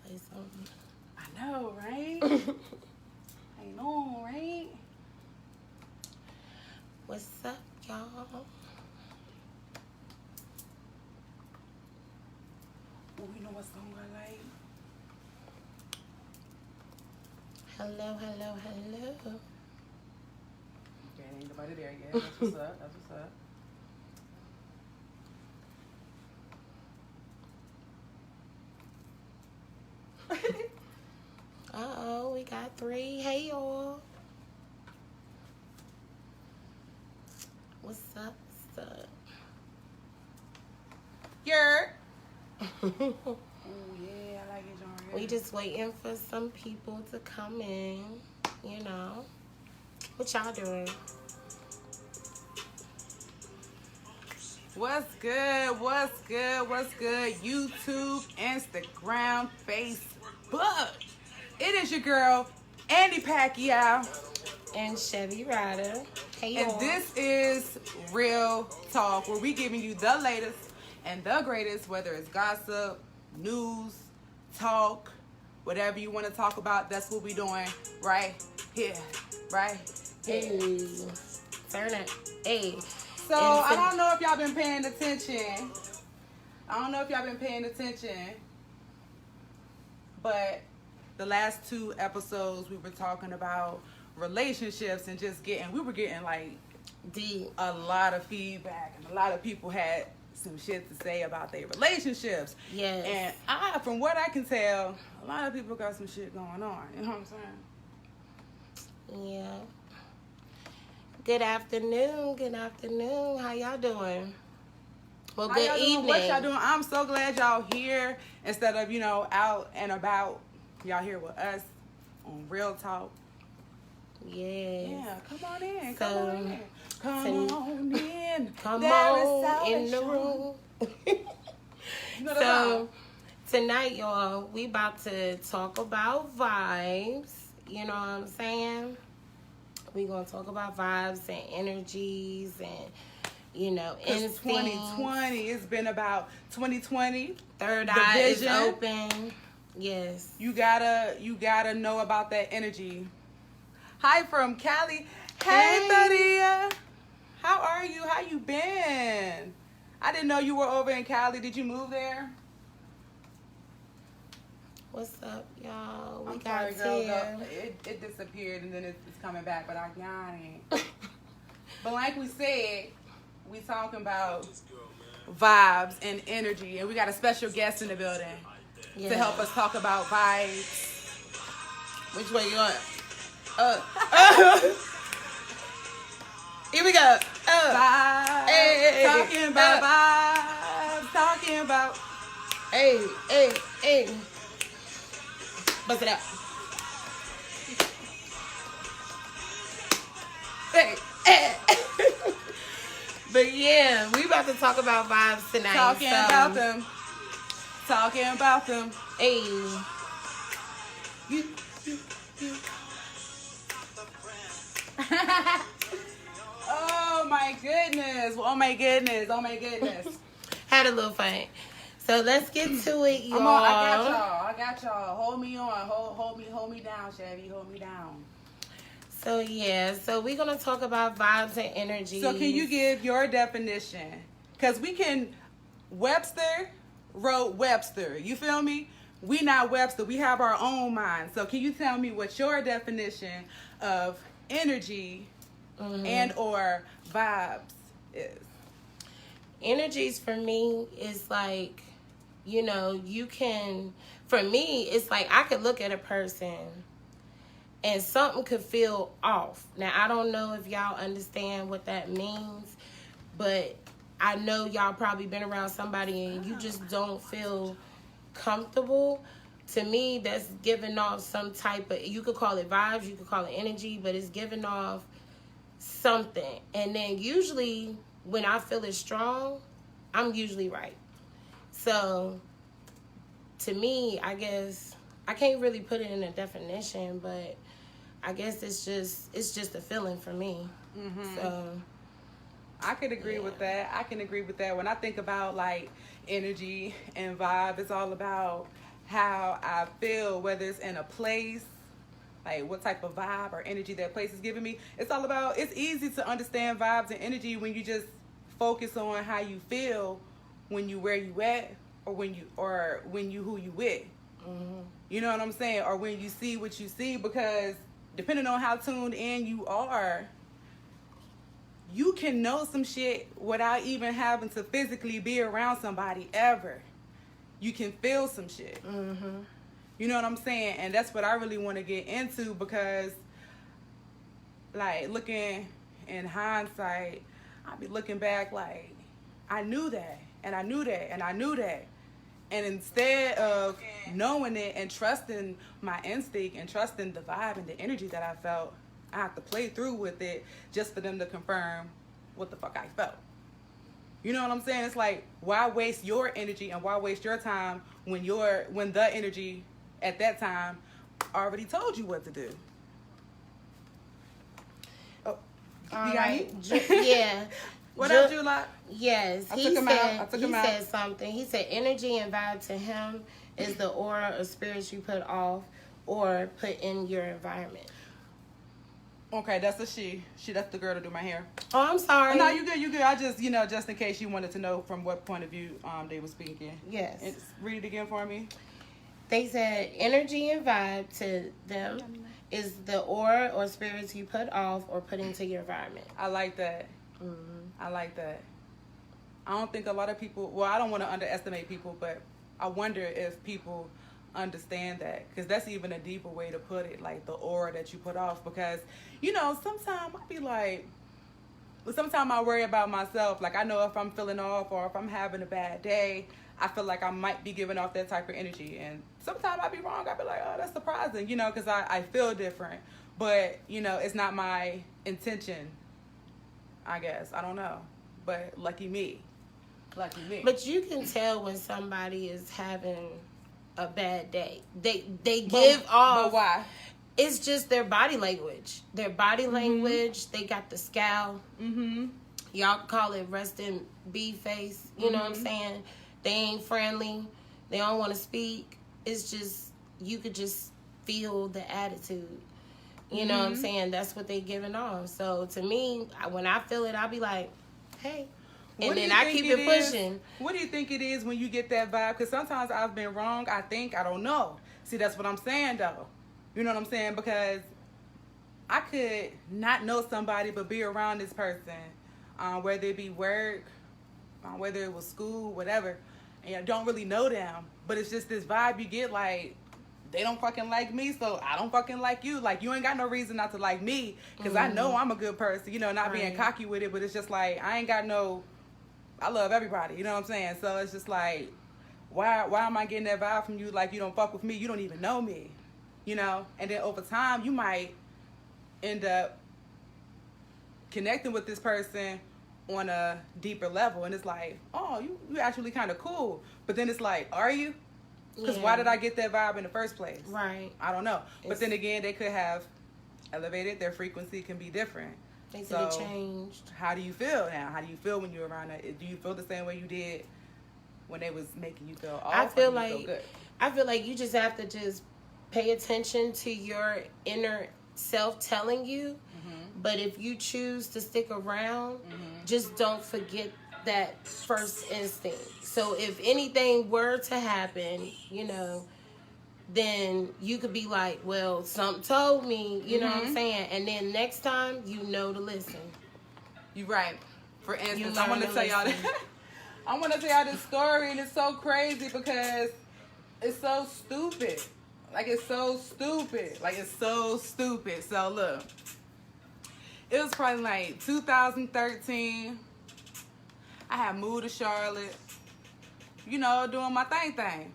play something. I know, right? I know, right? What's up, y'all? Oh, you know what song I like? Hello, hello, hello. Okay, ain't nobody there yet. That's what's up. That's what's up. Uh-oh, we got 3. Hey, y'all. What's up? What's up? Yer. Oh, yeah, I like it, John. We just waiting for some people to come in, you know. What y'all doing? What's good? What's good? What's good? YouTube, Instagram, Facebook. It is your girl, Andy Paquaio. And Chevyrydah. Hey, And y'all. this is Real Talk, where we giving you the latest and the greatest, whether it's gossip, news, talk, whatever you want to talk about, that's what we doing right here, right here. Hey. Turn it. Hey. So, I don't know if y'all been paying attention. But the last 2 episodes we were talking about relationships and we were getting like deep. A lot of feedback, and a lot of people had some shit to say about their relationships. Yes. And from what I can tell, a lot of people got some shit going on. You know what I'm saying? Yeah. Good afternoon. Good afternoon. How y'all doing? Well, good evening. What y'all doing? I'm so glad y'all here instead of, out and about. Y'all here with us on Real Talk. Yes. Yeah, come on in. So, come on in. Come There on is in the room. You know the So, tonight, y'all, we about to talk about vibes. You know what I'm saying? We gonna talk about vibes and energies and, instincts. 2020, it's been about 2020. Third The eye is vision. open. Yes. You gotta know about that energy. Hi from Cali. Hey, Thadia. How are you? How you been? I didn't know you were over in Cali. Did you move there? What's up, y'all? We I'm got sorry, girl. Tia. It disappeared and then it's coming back, but I got it. But like we said, we talking about vibes and energy, and we got a special guest in the building to help us talk about vibes. Which way you on? Here we go. Vibes. Hey, talking about vibes. Talking about. Hey. Bust it out. Hey. But yeah, we about to talk about vibes tonight. Talking about them. Hey. You. Oh my goodness. Had a little fun. So let's get to it, y'all. I got y'all. Hold me on. Hold me down, Chevy. Hold me down. So yeah, we're gonna talk about vibes and energy. So can you give your definition? Because Webster wrote Webster. You feel me? We not Webster. We have our own mind. So can you tell me what your definition of energy and or vibes is? Energies for me is like, you can, for me, it's like I could look at a person and something could feel off. Now, I don't know if y'all understand what that means, but I know y'all probably been around somebody and you just don't feel comfortable. To me, that's giving off some type of, you could call it vibes, you could call it energy, but it's giving off something. And then usually when I feel it strong, I'm usually right. So to me, I guess I can't really put it in a definition, but I guess it's just a feeling for me. Mm-hmm. So I could agree with that. When I think about like energy and vibe, it's all about how I feel, whether it's in a place, like what type of vibe or energy that place is giving me. It's all about, it's easy to understand vibes and energy when you just focus on how you feel when you where you at, or when you who you with. Mm-hmm. You know what I'm saying? Or when you see what you see, because depending on how tuned in you are, you can know some shit without even having to physically be around somebody ever. You can feel some shit. Mm-hmm. You know what I'm saying? And that's what I really want to get into, because, like, looking in hindsight, I be looking back like, I knew that, and I knew that, and I knew that. And instead of knowing it and trusting my instinct and trusting the vibe and the energy that I felt, I have to play through with it just for them to confirm what the fuck I felt. You know what I'm saying? It's like, why waste your energy and why waste your time when the energy at that time already told you what to do? Oh, you got me? Yeah. What up, July? Yes. I took him out. He said something. He said energy and vibe to him is the aura or spirits you put off or put in your environment. Okay, that's a she. That's the girl to do my hair. Oh, I'm sorry. No, you good. I just, just in case you wanted to know from what point of view they were speaking. Yes. And read it again for me. They said energy and vibe to them is the aura or spirits you put off or put into your environment. I like that. Mm-hmm. I like that. I don't think a lot of people, well, I don't want to underestimate people, but I wonder if people understand that, because that's even a deeper way to put it, like the aura that you put off. Because, sometimes I be like, sometimes I worry about myself. Like, I know if I'm feeling off or if I'm having a bad day, I feel like I might be giving off that type of energy. And sometimes I be wrong. I be like, oh, that's surprising, because I feel different. But, it's not my intention, I guess. I don't know. But lucky me. Lucky me. But you can tell when somebody is having a bad day. They give off. But why? It's just their body language. Their body language. They got the scowl. Mm-hmm. Y'all call it rest in bee face. You know what I'm saying? They ain't friendly. They don't want to speak. It's just, you could just feel the attitude. You know what I'm saying? That's what they giving off. So to me, when I feel it, I'll be like, hey. And then I keep it pushing. What do you think it is when you get that vibe? Because sometimes I've been wrong. I don't know. See, that's what I'm saying, though. You know what I'm saying? Because I could not know somebody but be around this person, whether it be work, whether it was school, whatever, and I don't really know them. But it's just this vibe you get, like, they don't fucking like me, so I don't fucking like you. Like, you ain't got no reason not to like me, because I know I'm a good person, not being cocky with it, but it's just like, I ain't got no... I love everybody, you know what I'm saying? So it's just like, why am I getting that vibe from you like you don't fuck with me? You don't even know me, And then over time, you might end up connecting with this person on a deeper level. And it's like, oh, you actually kind of cool. But then it's like, are you? Because why did I get that vibe in the first place? Right. I don't know. But then again, they could have elevated. Their frequency can be different. They could have changed. How do you feel now? How do you feel when you're around it? Do you feel the same way you did when they was making you feel off? I feel like you just have to just pay attention to your inner self telling you. Mm-hmm. But if you choose to stick around, just don't forget that first instinct. So if anything were to happen, then you could be like, well, something told me, you know what I'm saying? And then next time, to listen. You're right. For instance, I want to tell y'all I want to tell y'all this story, and it's so crazy because it's so stupid. It's so stupid. So look, it was probably like 2013. I had moved to Charlotte, doing my thing.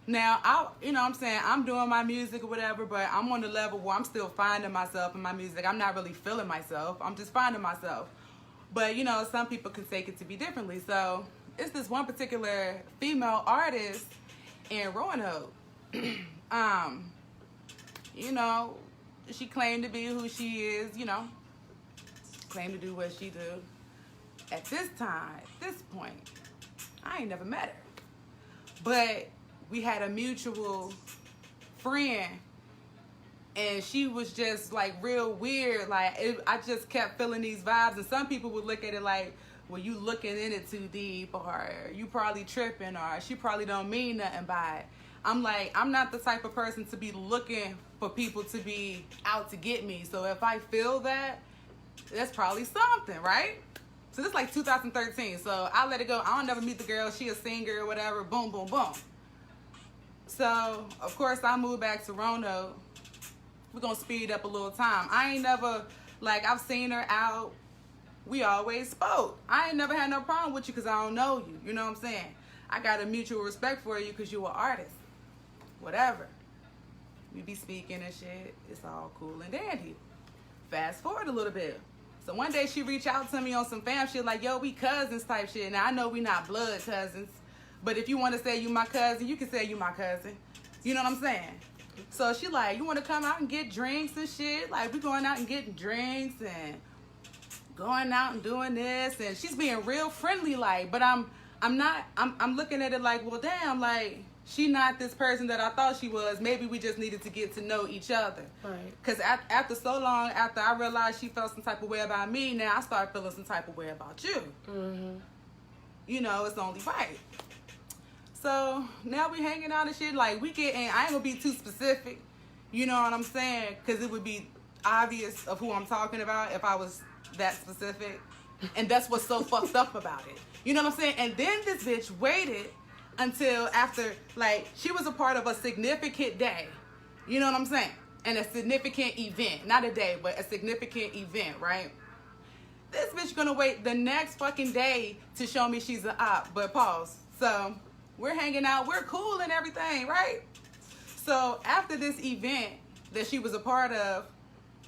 Now, I'm doing my music or whatever, but I'm on the level where I'm still finding myself in my music. I'm not really feeling myself. I'm just finding myself. But, some people can take it to be differently. So, it's this one particular female artist in Roanoke. She claimed to be who she is, claimed to do what she do. At this point, I ain't never met her. But we had a mutual friend, and she was just like real weird. Like I just kept feeling these vibes, and some people would look at it like, well, you looking in it too deep, or you probably tripping, or she probably don't mean nothing by it. I'm like, I'm not the type of person to be looking for people to be out to get me. So if I feel that, that's probably something, right? So this is like 2013. So I let it go. I don't never meet the girl. She a singer or whatever. Boom, boom, boom. So, of course, I moved back to Roanoke. We're going to speed up a little time. I ain't never, like, I've seen her out. We always spoke. I ain't never had no problem with you because I don't know you. You know what I'm saying? I got a mutual respect for you because you're an artist. Whatever. We be speaking and shit. It's all cool and dandy. Fast forward a little bit. So one day she reached out to me on some fam shit like, yo, we cousins type shit. Now, I know we not blood cousins. But if you want to say you my cousin, you can say you my cousin. You know what I'm saying? So she like, you want to come out and get drinks and shit? Like, we going out and getting drinks and going out and doing this. And she's being real friendly, like, but I'm looking at it like, well, damn, like, she not this person that I thought she was. Maybe we just needed to get to know each other. Right. Because after so long, after I realized she felt some type of way about me, now I start feeling some type of way about you. Mm-hmm. You know, it's only right. So now we hanging out and shit. Like, we getting, I ain't gonna be too specific. You know what I'm saying? Because it would be obvious of who I'm talking about if I was that specific. And that's what's so fucked up about it. You know what I'm saying? And then this bitch waited until after, like, she was a part of a significant day. You know what I'm saying? And a significant event. Not a day, but a significant event, right? This bitch gonna wait the next fucking day to show me she's an op. But pause. So we're hanging out. We're cool and everything, right? So after this event that she was a part of,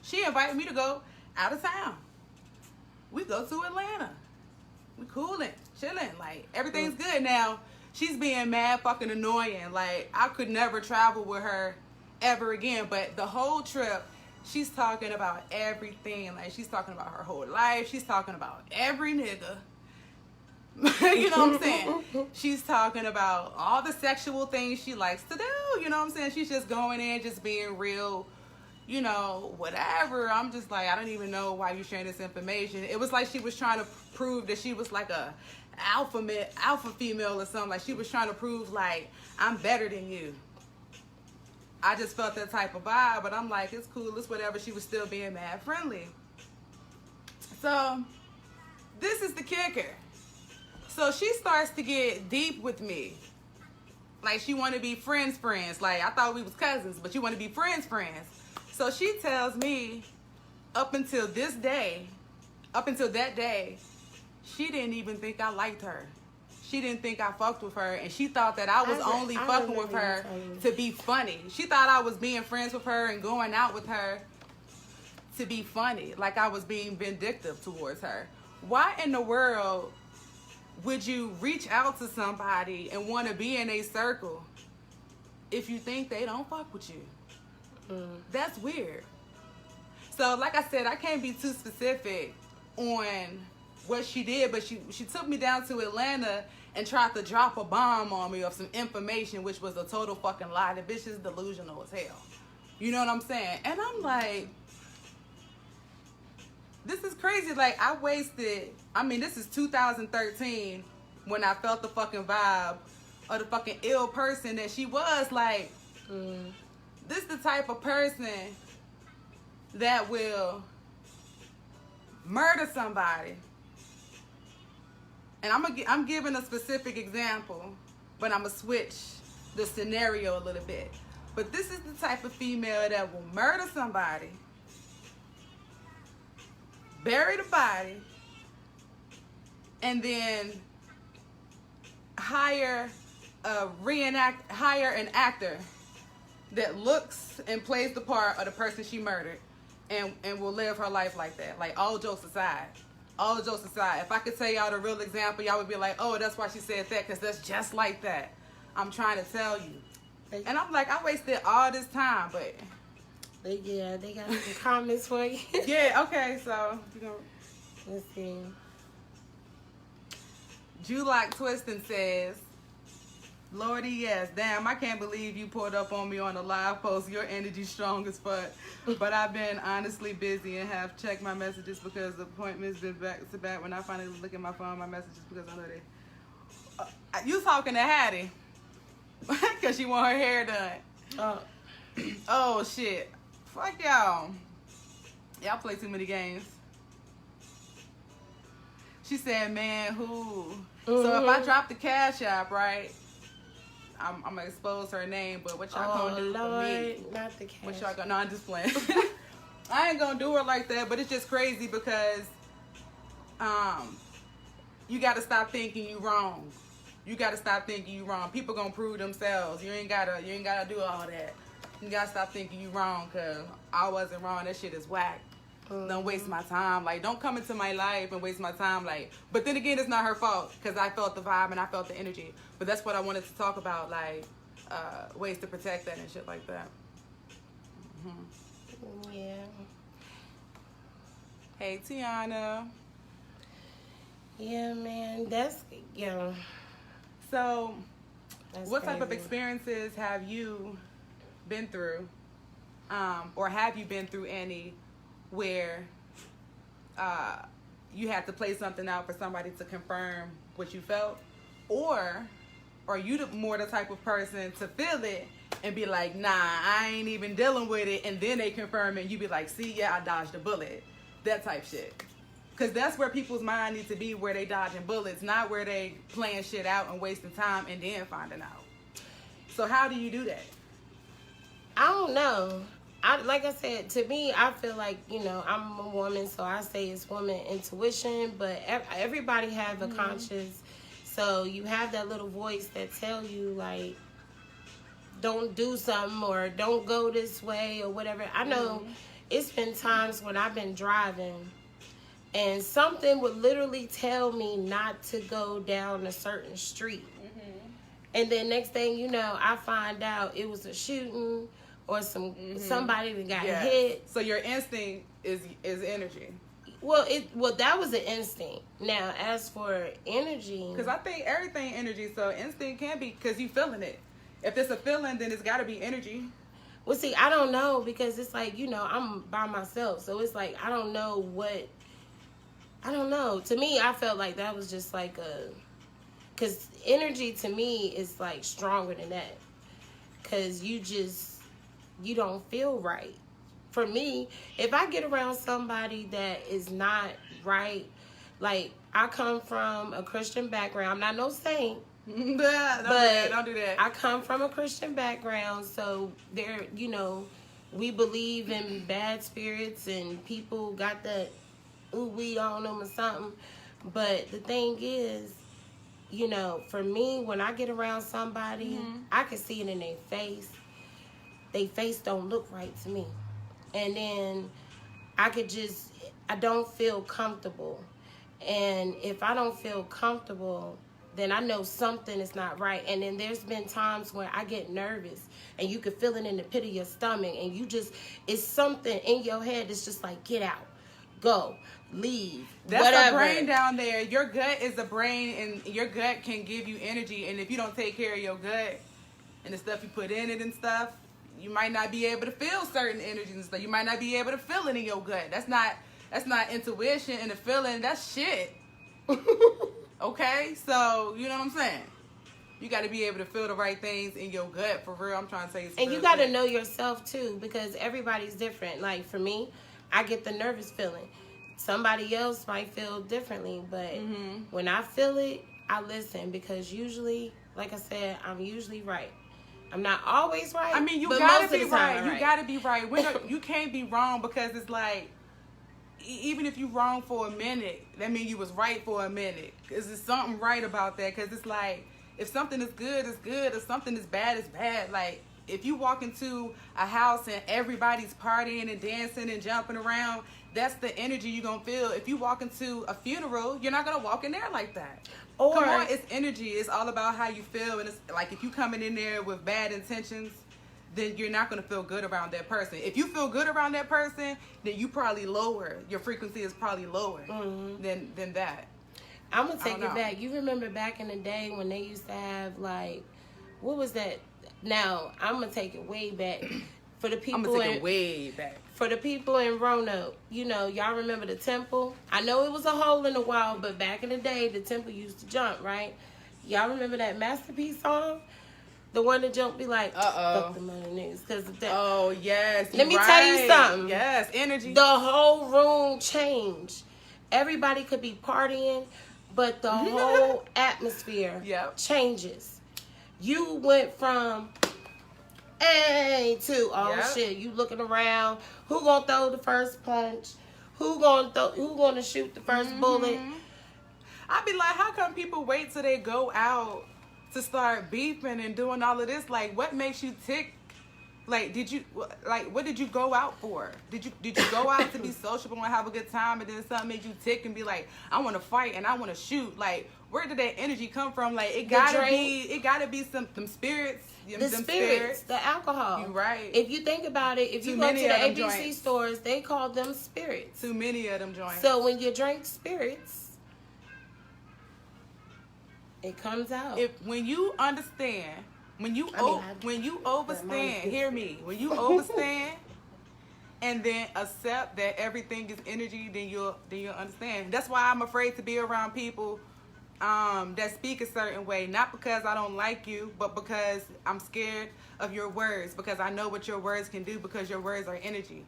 she invited me to go out of town. We go to Atlanta. We coolin', chilling. Like, everything's good. Now, she's being mad fucking annoying. Like, I could never travel with her ever again. But the whole trip, she's talking about everything. Like, she's talking about her whole life. She's talking about every nigga. You know what I'm saying? She's talking about all the sexual things she likes to do. You know what I'm saying? She's just going in, just being real, you know, whatever. I'm just like, I don't even know why you're sharing this information. It was like she was trying to prove that she was like a alpha female or something. Like, she was trying to prove, like, I'm better than you. I just felt that type of vibe, but I'm like, it's cool, it's whatever. She was still being mad friendly. So this is the kicker. So she starts to get deep with me. Like, she want to be friends. Like, I thought we was cousins, but you want to be friends. So she tells me, up until that day, she didn't even think I liked her. She didn't think I fucked with her, and she thought that I was only fucking with her to be funny. She thought I was being friends with her and going out with her to be funny, like I was being vindictive towards her. Why in the world would you reach out to somebody and want to be in a circle if you think they don't fuck with you? That's weird. So, like I said, I can't be too specific on what she did, but she took me down to Atlanta and tried to drop a bomb on me of some information, which was a total fucking lie. The bitch is delusional as hell. You know what I'm saying? And I'm like, this is crazy. Like, this is 2013 when I felt the fucking vibe of the fucking ill person that she was. Like, this is the type of person that will murder somebody. And I'm giving a specific example, but I'm going to switch the scenario a little bit. But this is the type of female that will murder somebody, bury the body, and then hire an actor that looks and plays the part of the person she murdered, and will live her life like that. Like, all jokes aside, if I could tell y'all the real example, y'all would be like, oh, that's why she said that, because that's just like that. I'm trying to tell you. And I'm like, I wasted all this time, but they got some comments for you. Yeah, okay, so let's see. Julock Twistin says, Lordy, yes. Damn, I can't believe you pulled up on me on a live post. Your energy's strong as fuck. But I've been honestly busy and have checked my messages because the appointment's been back to back. When I finally look at my phone, my messages because I know they... you talking to Hattie. Because she want her hair done. Oh, shit. Fuck y'all. Y'all play too many games. She said, man, who? Mm-hmm. So if I drop the Cash App, right, I'm going to expose her name, but what y'all going to do Lord, for me? Not the Cash. What y'all going to... No, I'm just playing. I ain't going to do her like that, but it's just crazy because you got to stop thinking you wrong. You got to stop thinking you wrong. People going to prove themselves. You ain't got to do all that. You got to stop thinking you wrong because I wasn't wrong. That shit is whack. Don't waste my time. Like, don't come into my life and waste my time. Like, but then again, it's not her fault because I felt the vibe and I felt the energy. But that's what I wanted to talk about, like ways to protect that and shit like that. Mm-hmm. Yeah. Hey, Tiana. Yeah, man. So, what crazy. type of experiences have you been through, or have you been through any, where you had to play something out for somebody to confirm what you felt? Or are you more the type of person to feel it and be like, nah, I ain't even dealing with it, and then they confirm it and you be like, see, yeah, I dodged a bullet. That type shit. Because that's where people's mind needs to be, where they dodging bullets, not where they playing shit out and wasting time and then finding out. So how do you do that? I don't know. Like I said, to me, I feel like, I'm a woman, so I say it's woman intuition, but everybody have a conscience, so you have that little voice that tell you, like, don't do something or don't go this way or whatever. I know it's been times when I've been driving and something would literally tell me not to go down a certain street. And then next thing you know, I find out it was a shooting or somebody that got hit. So your instinct is energy. Well, that was an instinct. Now, as for energy, because I think everything energy. So instinct can be because you feeling it. If it's a feeling, then it's got to be energy. Well, see, I don't know because it's like I'm by myself, so it's like I don't know. To me, I felt like that was just like because energy to me is like stronger than that. Because you don't feel right. For me, if I get around somebody that is not right, like I come from a Christian background. I'm not no saint. Don't do that. I come from a Christian background, so there, we believe in bad spirits and people got that we on them or something. But the thing is, for me, when I get around somebody, I can see it in their face. Their face don't look right to me. And then I don't feel comfortable. And if I don't feel comfortable, then I know something is not right. And then there's been times where I get nervous and you can feel it in the pit of your stomach and it's something in your head that's just like, get out, go, leave, that's whatever. The brain down there. Your gut is the brain, and your gut can give you energy. And if you don't take care of your gut and the stuff you put in it and stuff, you might not be able to feel certain energies and stuff. You might not be able to feel it in your gut. That's not intuition and a feeling. That's shit. Okay? So, you know what I'm saying? You got to be able to feel the right things in your gut. For real, I'm trying to tell you. And you got to know yourself, too, because everybody's different. Like, for me, I get the nervous feeling. Somebody else might feel differently, but when I feel it, I listen because usually, like I said, I'm usually right. I'm not always right. I mean, you gotta be right. You gotta be right. You can't be wrong because it's like, even if you wrong for a minute, that means you was right for a minute. Because there's something right about that. Because it's like, if something is good, it's good. If something is bad, it's bad. Like, if you walk into a house and everybody's partying and dancing and jumping around, that's the energy you're going to feel. If you walk into a funeral, you're not going to walk in there like that. Or, come on, it's energy. It's all about how you feel. And it's like, if you coming in there with bad intentions, then you're not going to feel good around that person. If you feel good around that person, then you probably lower. Your frequency is probably lower than that. I'm going to take it back. You remember back in the day when they used to have, like, what was that? Now I'm gonna take it way back for the I'm people gonna take it way back. for the people in Roanoke. You know, y'all remember the temple? I know it was a hole in the wall, but back in the day, the temple used to jump, right? Y'all remember that Masterpiece song? The one that jump be like, fuck the money niggas, because of that. Oh yes. Let me tell you something. Yes, energy. The whole room changed. Everybody could be partying, but the whole atmosphere changes. You went from hey to shit. You looking around. Who gonna throw the first punch? Who gonna shoot the first bullet? I'd be like, how come people wait till they go out to start beefing and doing all of this? Like, what makes you tick? Like, what did you go out for? Did you go out to be sociable and have a good time, and then something made you tick and be like, I want to fight and I want to shoot? Like, where did that energy come from? Like, it gotta be some spirits. The spirits, the alcohol. You're right. If you think about it, if you go to the ABC stores, they call them spirits. Too many of them joints. So when you drink spirits, it comes out. When you understand, when you overstand, hear me. When you overstand and then accept that everything is energy, then you'll understand. That's why I'm afraid to be around people that speak a certain way, not because I don't like you, but because I'm scared of your words, because I know what your words can do, because your words are energy.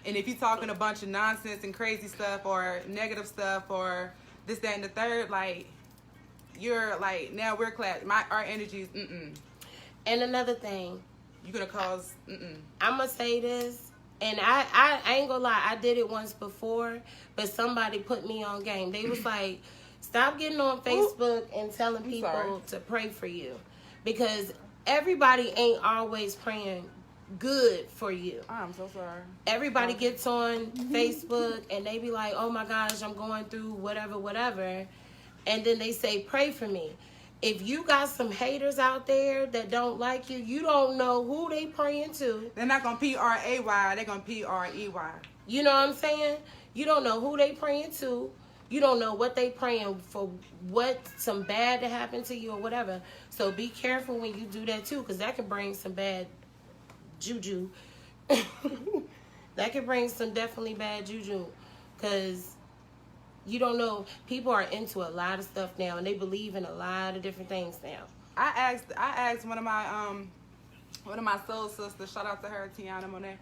And if you're talking a bunch of nonsense and crazy stuff or negative stuff or this, that, and the third, like, you're like, now we're class. Our energy is And another thing, you're gonna cause I'm gonna say this, and I ain't gonna lie, I did it once before, but somebody put me on game. They was like, stop getting on Facebook and telling people to pray for you, because everybody ain't always praying good for you. I'm so sorry. Everybody gets on Facebook and they be like, oh my gosh, I'm going through whatever, and then they say, pray for me. If you got some haters out there that don't like you, you don't know who they praying to. They're not gonna P-R-A-Y, they're gonna P-R-E-Y. You know what I'm saying? You don't know who they praying to. You don't know what they praying for, what some bad to happen to you or whatever. So be careful when you do that too, because that can bring some bad juju. That can bring some definitely bad juju, because you don't know. People are into a lot of stuff now, and they believe in a lot of different things now. I asked one of my soul sisters, shout out to her, Tiana Monet,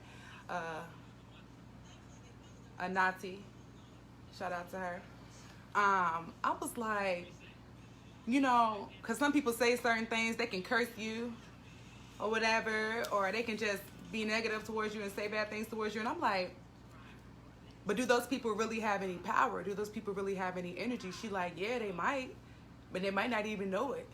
Anati, shout out to her. I was like, you know, because some people say certain things, they can curse you or whatever, or they can just be negative towards you and say bad things towards you. And I'm like, but do those people really have any power? Do those people really have any energy? She like, yeah, they might, but they might not even know it.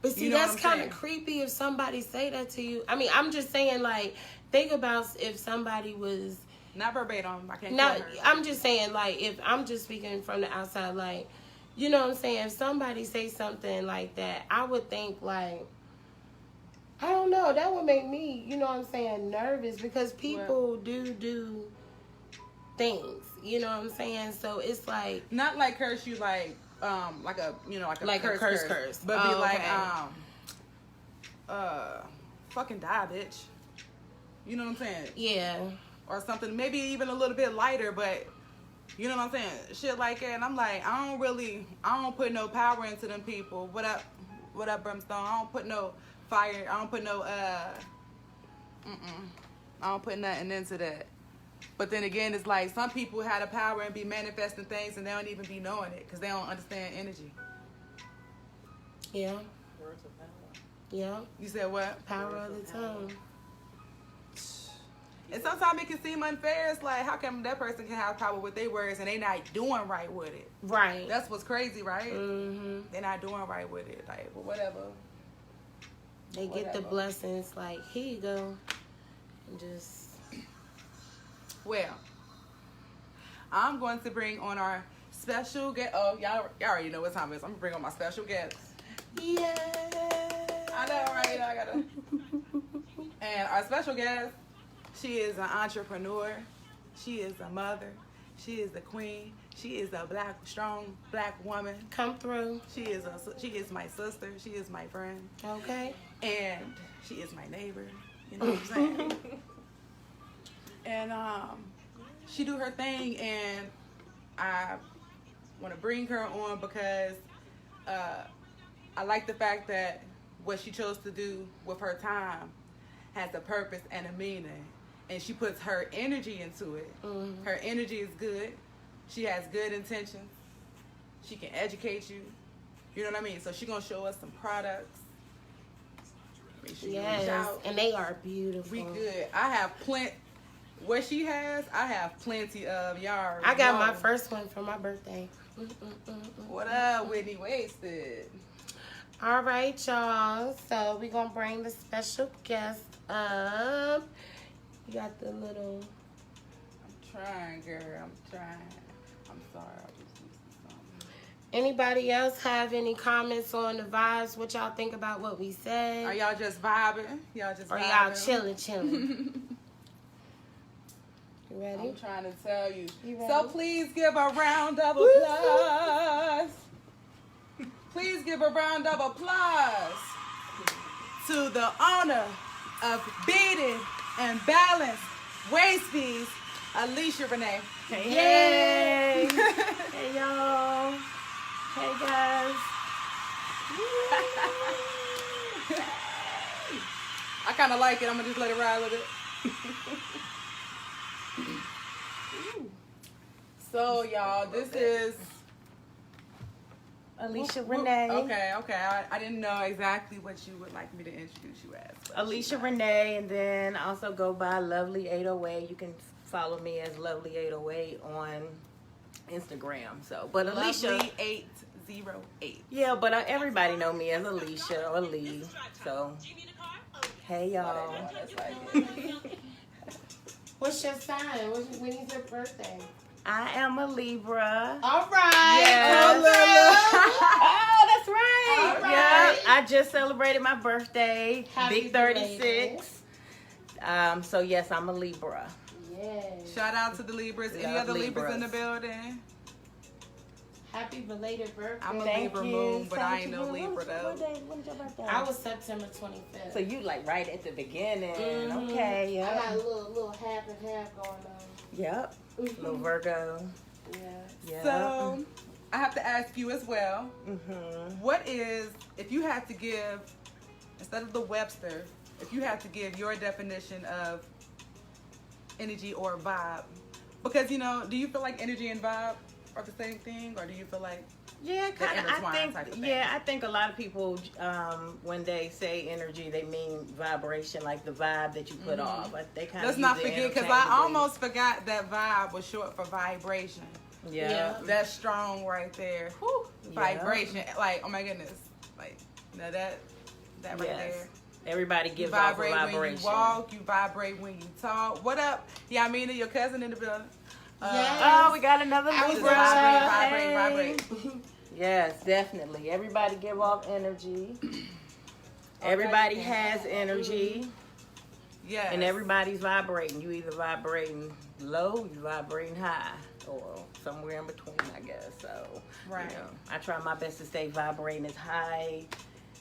But see, that's kind of creepy if somebody say that to you. I mean, I'm just saying, like, think about if somebody was... Not verbatim. I can't not. I'm just saying, like, if I'm just speaking from the outside, like, you know what I'm saying? If somebody say something like that, I would think, like, I don't know, that would make me, you know what I'm saying, nervous, because people do things, you know what I'm saying? So it's like, not like curse you like a, you know, like a curse, but be like fucking die, bitch. You know what I'm saying? Yeah. Or something, maybe even a little bit lighter, but you know what I'm saying? Shit like that. And I'm like, I don't put no power into them people. What up, Brimstone? I don't put no fire. I don't put no I don't put nothing into that. But then again, it's like some people have the power and be manifesting things and they don't even be knowing it because they don't understand energy. Yeah. Words of power. Yeah. You said what? Power of the tongue. And sometimes it can seem unfair. It's like, how come that person can have power with their words and they not doing right with it? Right. That's what's crazy, right? Mm-hmm. They're not doing right with it. Like, well, whatever. They get the blessings like, here you go. And just... Well, I'm going to bring on our special guest. Oh, y'all already know what time it is. I'm going to bring on my special guest. Yeah. I know, right? I got to... And our special guest, she is an entrepreneur. She is a mother. She is the queen. She is a strong black woman. Come through. She is my sister. She is my friend. Okay. And she is my neighbor. You know what I'm saying? And she do her thing, and I want to bring her on because I like the fact that what she chose to do with her time has a purpose and a meaning, and she puts her energy into it. Mm-hmm. Her energy is good. She has good intentions. She can educate you. You know what I mean? So she's going to show us some products. Make sure you reach out. And they are beautiful. We good. I have plenty. What she has, I have plenty of. Y'all. I got my first one for my birthday. What up, Whitney Wasted? All right, y'all. So we're going to bring the special guest up. You got the little... I'm trying, girl. I'm trying. I'm sorry. I just used something. Anybody else have any comments on the vibes? What y'all think about what we said? Are y'all just vibing? Or y'all chilling? You ready? I'm trying to tell you. You So please give a round of applause. Please give a round of applause to the owner of Beaded and Balanced Waist-Bees, Alicia Renee. Hey, hey, y'all. Hey, guys. I kind of like it. I'm going to just let it ride a little bit. So, y'all, this is Alicia Renee. Okay. I didn't know exactly what you would like me to introduce you as. Alicia Renee, and then also go by Lovely 808. You can follow me as Lovely 808 on Instagram. So, but Alicia, Lovely 808. yeah, but everybody know me as Alicia or Lee. So, hey y'all. What's your sign? When is your birthday? I am a Libra. All right. Yes. Oh, that's right. All right. Yeah, I just celebrated my birthday. Happy Big 36. So yes, I'm a Libra. Yes. Shout out to the Libras. Any other Libras in the building? Happy belated birthday. I'm a Libra moon, but I ain't no Libra though. When is your birthday? I was September 25th. So you like right at the beginning. Mm-hmm. Okay, yeah. I got a little half and half going on. Yep. Little Virgo. Yeah. Yeah. So I have to ask you as well. Mm-hmm. What is, if you had to give, instead of the Webster, if you had to give your definition of energy or vibe? Because, you know, do you feel like energy and vibe are the same thing, or do you feel like Yeah, kind of. I thing? think a lot of people, when they say energy, they mean vibration, like the vibe that you put off. Like they kind Let's not forget, because I almost forgot that vibe was short for vibration. Yeah. That's strong right there. Whew. Vibration. Like, oh my goodness. Like, now that right there. Everybody gives you vibrate off a vibration. When you walk, you vibrate when you talk. What up? Yamina, your cousin in the building. Yes. Oh, we got another Just Libra. vibrate. Yes, definitely. Everybody give off energy. Everybody has energy. Yeah. And everybody's vibrating. You either vibrating low, you vibrating high, or somewhere in between, I guess. So, right. You know, I try my best to stay vibrating as high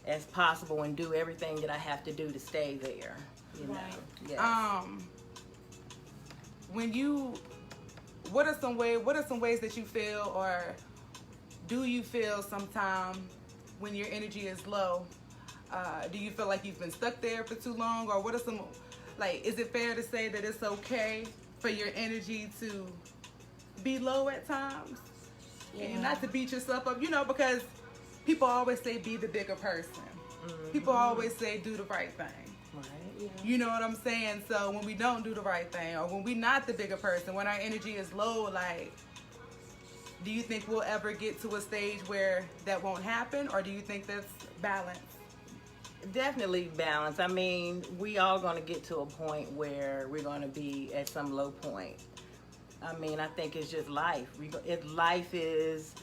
as possible and do everything that I have to do to stay there. You know. Yes. When you, what are some ways that you feel, or do you feel sometime when your energy is low? Do you feel like you've been stuck there for too long, or what are some, like, is it fair to say that it's okay for your energy to be low at times? Yeah. And not to beat yourself up, you know, because people always say be the bigger person. Mm-hmm. People always say do the right thing. Right. Yeah. You know what I'm saying? So when we don't do the right thing, or when we're not the bigger person, when our energy is low, like, do you think we'll ever get to a stage where that won't happen, or do you think that's balance? Definitely balance. I mean, we all going to get to a point where we're going to be at some low point. I mean, I think it's just life. Life is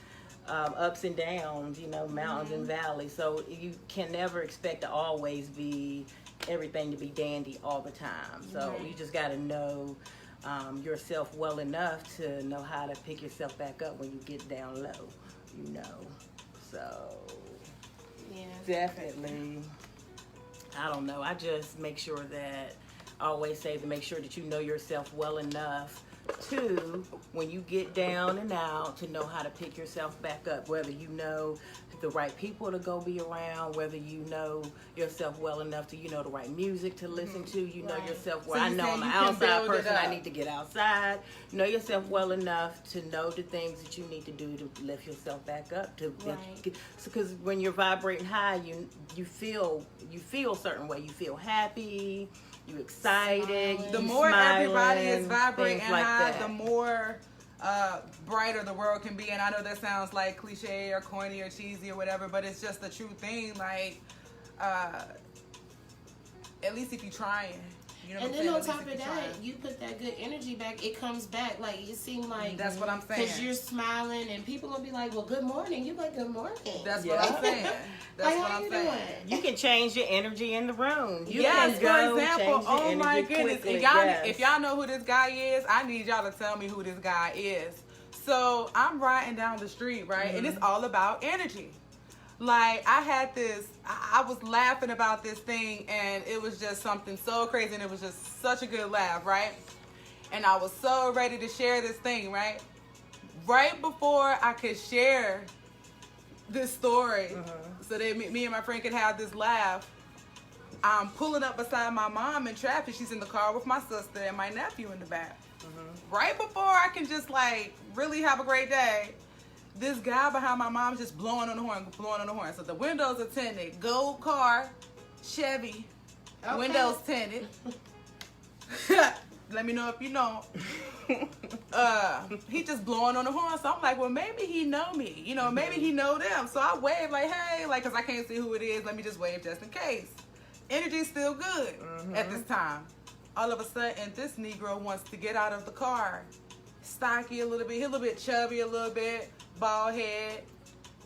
ups and downs, you know, mountains and valleys. So you can never expect to always be everything to be dandy all the time. So you just got to know yourself well enough to know how to pick yourself back up when you get down low, you know. So Yeah. definitely, I don't know. I just make sure that I always say to make sure that you know yourself well enough to, when you get down and out, to know how to pick yourself back up, whether you know the right people to go be around, whether you know yourself well enough to, you know, the right music to listen to, you know yourself where, So I you know say I'm an you can outside build it person, I up. need to get outside. Know yourself well enough to know the things that you need to do to lift yourself back up, to Right. because when you're vibrating high, you feel a certain way. You feel happy, you excited, Smiling. The you more everybody is smiling, vibrating things like high, that. the more brighter the world can be. And I know that sounds like cliche or corny or cheesy or whatever, but it's just the true thing. Like, at least if you're trying. You know what And I'm then saying? on At top least of if you're that, trying. you put that good energy back, it comes back. Like, it seemed like... That's what I'm saying. Because you're smiling, and people going to be like, well, good morning. You like, good morning. That's Yeah. what I'm saying. That's Like, what how I'm you saying. doing? You can change your energy in the room. You Yes, can for go example, change your oh my energy goodness. quickly. If y'all, Yes. if y'all know who this guy is, I need y'all to tell me who this guy is. So I'm riding down the street, right? And it's all about energy. Like, I had this, I was laughing about this thing, and it was just something so crazy, and it was just such a good laugh, right? And I was so ready to share this thing, right? Right before I could share this story, so that me and my friend could have this laugh, I'm pulling up beside my mom in traffic. She's in the car with my sister and my nephew in the back. Right before I can just, like, really have a great day, this guy behind my mom's just blowing on the horn. So the windows are tinted. Gold car, Chevy, Okay. windows tinted. Let me know if you know. He just blowing on the horn. So I'm like, well, maybe he know me. You know, maybe he know them. So I wave like, hey, like, because I can't see who it is. Let me just wave just in case. Energy's still good at this time. All of a sudden, this Negro wants to get out of the car. Stocky a little bit. He a little bit chubby a little bit. Bald head.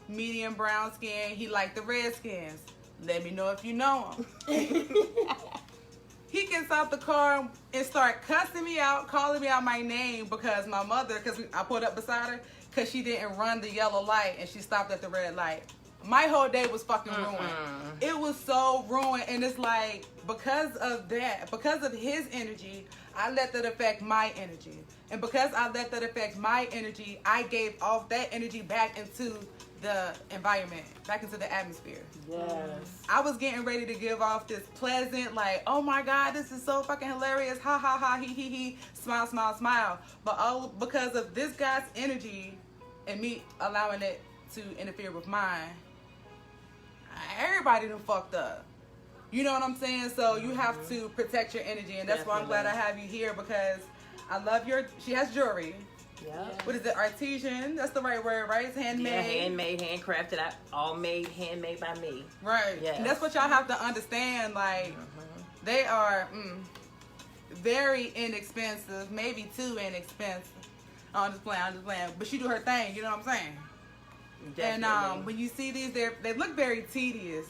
Medium brown skin. He like the Redskins. Let me know if you know him. He gets out the car and start cussing me out, calling me out my name because my mother, because I pulled up beside her, because she didn't run the yellow light and she stopped at the red light. My whole day was fucking ruined. It was so ruined. And it's like, because of that, because of his energy, I let that affect my energy. And because I let that affect my energy, I gave off that energy back into the environment, back into the atmosphere. Yes. I was getting ready to give off this pleasant, like, oh my God, this is so fucking hilarious. Ha ha ha, he, smile, smile, smile. But all because of this guy's energy and me allowing it to interfere with mine, everybody done fucked up. You know what I'm saying? So you have to protect your energy. And that's why I'm glad I have you here, because I love she has jewelry. Yeah. What is it? Artesian? That's the right word, right? It's handmade. Yeah, handmade, handcrafted, all made, handmade by me. Right. Yes. And that's what y'all have to understand. Like, they are very inexpensive, maybe too inexpensive. I'm just playing. But she do her thing, you know what I'm saying? Definitely. And when you see these, they look very tedious.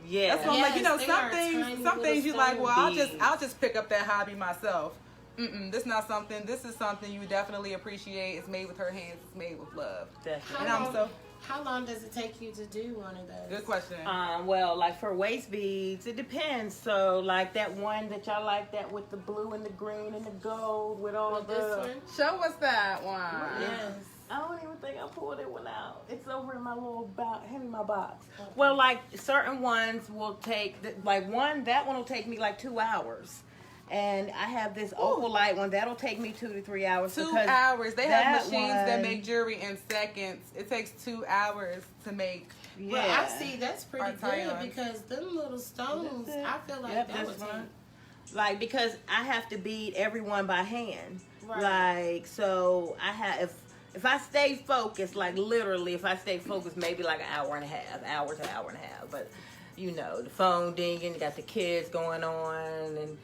Yeah. That's why I'm like, you know, Yes, they some are things, tiny some things you little like, well, stone I'll just pick up that hobby myself. This not something. This is something you definitely appreciate. It's made with her hands. It's made with love. Definitely. And I'm so How long does it take you to do one of those? good question. Well, like for waist beads, it depends. So, like that one that y'all like, that with the blue and the green and the gold with all With the. this one? Show us that one. Yes. I don't even think I pulled it one out. It's over in my little hand in my box. Okay. Well, like certain ones will take, like that one will take me like 2 hours. And I have this opal light one that'll take me 2 to 3 hours. 2 hours. They have machines that one, make jewelry in seconds. It takes 2 hours to make. Yeah. Well, I see that's pretty good on. because them little stones, I feel like that would take. Like, because I have to bead everyone by hand. Right. Like, so I have, if I stay focused, like literally, if I stay focused, maybe like an hour and a half. But, you know, the phone dinging, you got the kids going on, and,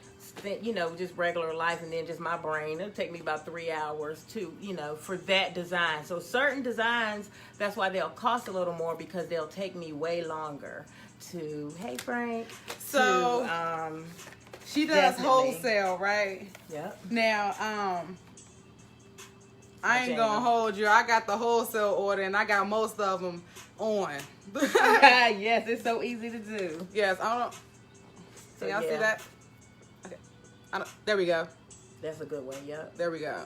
you know, just regular life, and then just my brain. It'll take me about 3 hours to, you know, for that design. So certain designs, that's why they'll cost a little more, because they'll take me way longer to, hey Frank, So She does Definitely. wholesale, right? Yep. Now, I ain't gonna hold you. I got the wholesale order, and I got most of them on. Yes, it's so easy to do. Yes, I don't. So, Can y'all see yeah. that? Okay. There we go. That's a good way. Yep. There we go.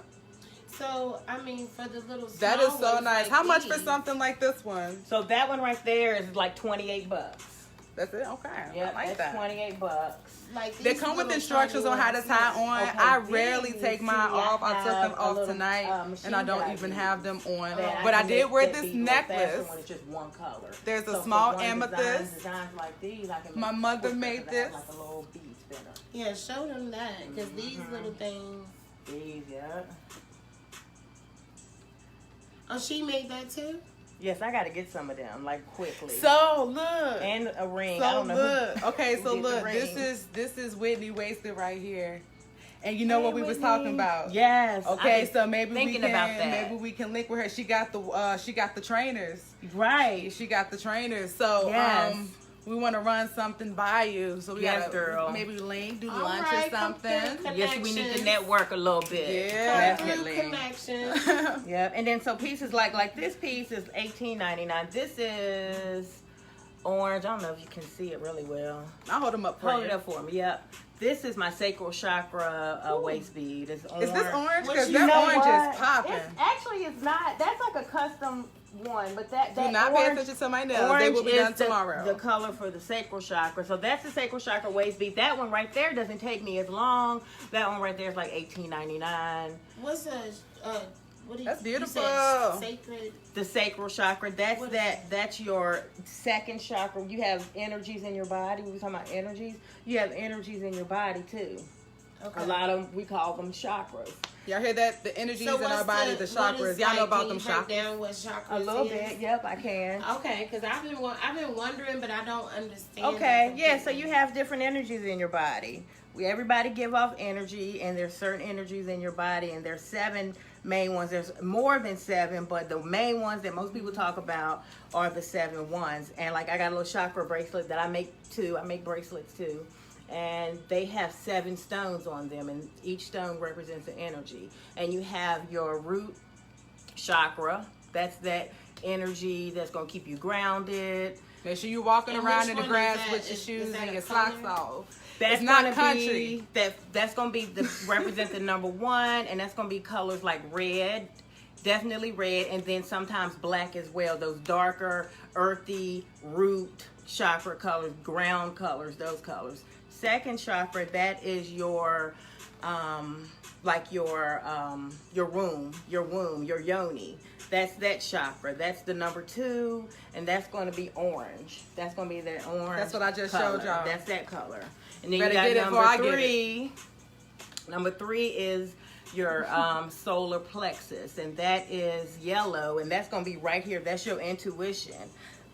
So, I mean, for the little small That is so ones nice. like How much for these, something like this one? So that one right there is like $28. That's it. Okay. Yep, I like that's that. $28. like They these come with little instructions tiny on how to ones, tie yes. on. Okay, I rarely these, take mine see, I off. I took have them a off little, tonight, machine and I don't that I even use. have them on. That But I can did make wear that this bead a little faster necklace. when it's just one color. There's a So small for one amethyst. Designs like these, I can My make mother quicker made 'cause I have this. like a little bead spinner. Yeah, show them that because these little things. These, yeah. Oh, she made that too. Yes, I got to get some of them like quickly. So look. And a ring. I So don't know. look. Okay, who so did the look. ring. This is Whitney Wasted right here. And you know Hey, what we was Whitney. talking about? Yes. Okay, I've been so maybe we thinking can about that. maybe we can link with her. She got the trainers. Right. She got the trainers. So Yes. we want to run something by you. So we Yes, gotta girl. maybe link, do All lunch right, or something. come Yes, we need to Connections. network a little bit. Yeah. Definitely. Connection. Yeah, and then so pieces like this piece is $18.99. This is orange. I don't know if you can see it really well. I'll hold them up for Hold you. it up for me. Yep. This is my sacral chakra waist bead. It's orange. Is this orange? What Because you that know orange what? is popping. It's not. That's like a custom one, but that Do not pay attention to my nails. They orange will be is done tomorrow. the color for the sacral chakra. So that's the sacral chakra waist bead. That one right there doesn't take me as long. That one right there is like $18.99. What's a what do you, That's you beautiful. said sacred. The sacral chakra, that's What is that's your second chakra. You have energies in your body. We were talking about energies. You have energies in your body too. Okay. A lot of them, we call them chakras. Y'all hear that? The energies So in our what's body, the what chakras. is, Y'all know like, about can them you break chakras. down what chakras A little is? bit. Yep, I can. Okay, because I've been wondering, but I don't understand. Okay, it yeah, so completely. you have different energies in your body. Everybody give off energy, and there's certain energies in your body, and there's 7 main ones. There's more than 7, but the main ones that most people talk about are the 7 ones. And like I got a little chakra bracelet that I make too. I make bracelets too. And they have 7 stones on them, and each stone represents an energy. And you have your root chakra. That's that energy that's going to keep you grounded. Make sure you walking And around which in the one grass is that? with your Is shoes that and a your color? socks off. That's It's not gonna country. Be, that's gonna be the represent the number 1, and that's gonna be colors like red, definitely red, and then sometimes black as well. Those darker, earthy root chakra colors, ground colors, those colors. Second chakra, that is your like your womb, your yoni. That's that chakra. That's the number 2, and that's going to be orange. That's going to be that orange. That's what I just color. showed y'all. That's that color. And then Better you get it got before I number get 3. Number 3 is your solar plexus, and that is yellow, and that's going to be right here. That's your intuition.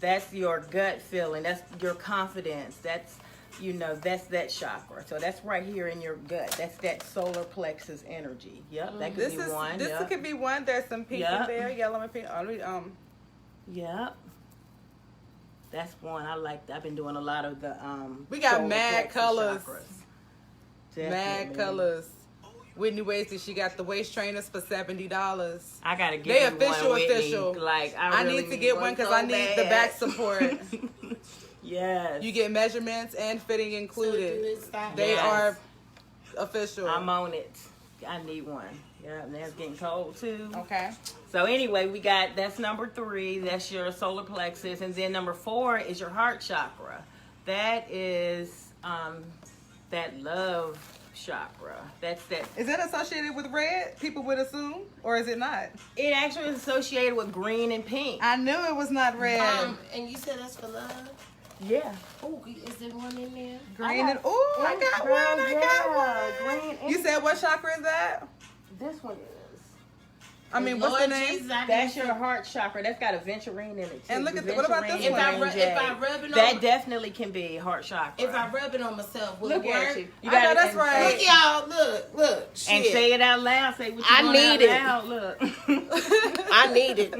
That's your gut feeling. That's your confidence. That's that's that chakra. So that's right here in your gut. That's that solar plexus energy. Yep, that could be one. This Yep. could be one. There's some pink Yep. in there, yellow and pink. Yep. That's one I like. I've been doing a lot of the We got solar mad plexus colors. chakras. Mad Definitely. colors. Whitney Wasted, she got the waist trainers for $70. I gotta get They you official, one, Whitney. official. Like I really need to get one because so I need the bad. back support. Yes. You get measurements and fitting So do included. it stop. They Yes. are official. I'm on it. I need one. Yeah, and it's getting cold too. Okay. So anyway, that's number 3. That's your solar plexus, and then number 4 is your heart chakra. That is that love chakra. That's that. Is that associated with red? People would assume, or is it not? It actually is associated with green and pink. I knew it was not red. And you said that's for love. Yeah. Oh, is there one in there? Green and I got Girl, one. I got yeah, one. green and You said what chakra is that? this one is. I mean, what's the Lord name? Jesus, I That's need your heart chakra. That's got a venturine in it too. And look at what about this Venturine one? and If I jade. rub it on, That definitely can be heart chakra. if I rub it on myself, will Look it work? at you. You I know gotta- that's and- right. Look, y'all, look, And shit. say it out loud. Say what you I want need out it. loud. Look. I need it.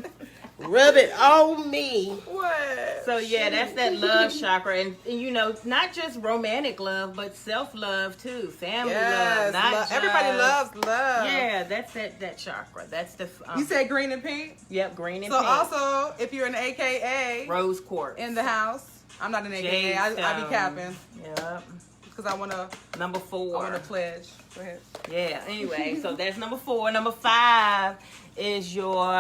Rub it on me. What? So yeah, that's that love chakra, and you know, not just romantic love, but self-love too, family love. Not just, everybody loves love. Yeah, that's that chakra. That's the. You said green and pink. Yep, green and so pink. So also, if you're an AKA rose quartz in the house, I'm not an AKA. I be capping. Yep. Because I want to. Number 4. I want to pledge. Go ahead. Yeah. Anyway, so that's number 4. Number 5 is your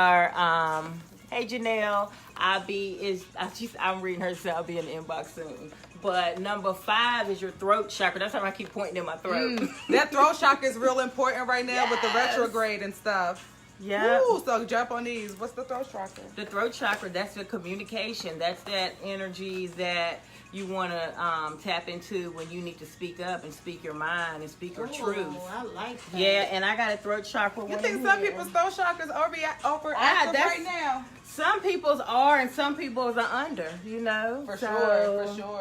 Hey Janelle, I'm reading her, so I'll be in the inbox soon. But number 5 is your throat chakra. That's how I keep pointing in my throat. That throat chakra is real important right now with the retrograde and stuff. Yeah. So jump on these. What's the throat chakra? The throat chakra, that's the communication. That's that energy that you want to tap into when you need to speak up and speak your mind and speak your truth. I like that. Yeah, and I got a throat chakra. You think some people's throat chakras overactive right now? Some people's are and some people's are under, you know. For sure.